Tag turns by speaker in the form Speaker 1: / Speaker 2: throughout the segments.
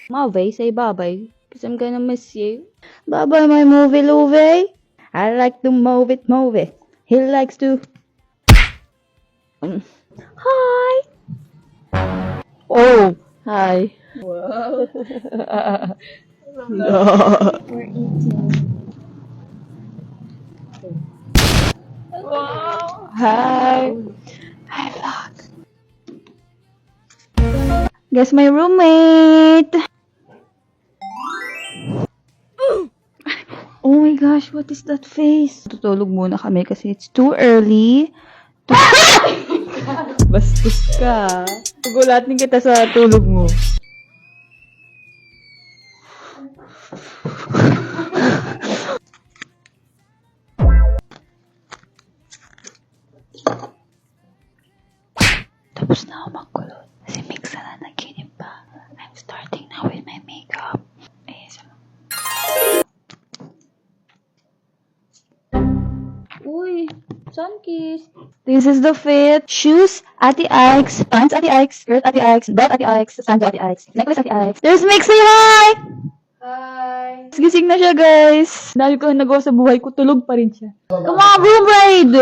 Speaker 1: Mauve, say bye-bye. Because I'm gonna miss you. Bye-bye, my movie Louie. I like to move it. He likes to... Hi! Oh, hi.
Speaker 2: Wow.
Speaker 1: No.
Speaker 2: We're eating. Wow.
Speaker 1: Hi. Hi, vlog. Guess my roommate. Oh my gosh, what is that face? Tutulog muna kami kasi it's too early. Bastos ka. Gugulatin kita sa tulog mo. Tapos na ako magkulot. Si Mixa na naginip pa. I'm starting now with my makeup. Uy, Sunkiss. This is the fit. Shoes, Ate Ike's. Pants, Ate Ike's. Skirt, Ate Ike's. Belt, Ate Ike's. Sandal, Ate Ike's. Necklace, Ate Ike's. There's Mick, say hi!
Speaker 2: Hi.
Speaker 1: Gising na siya, guys. Dahil ko nagawa sa buhay ko, tulog pa rin siya. Come on, room raid!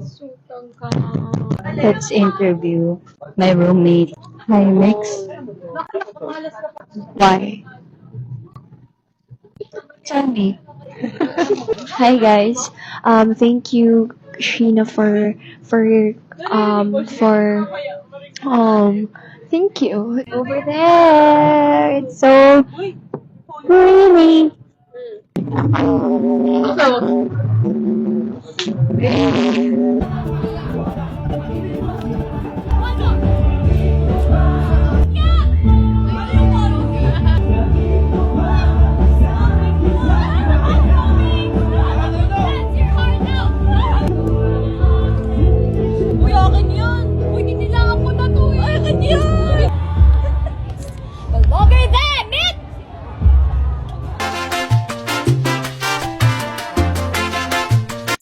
Speaker 2: Sutang ka.
Speaker 1: Let's interview my roommate. Hi, Mix. Why? Tell me.
Speaker 3: Hi guys. Thank you, Sheena, thank you. Over there. It's so pretty.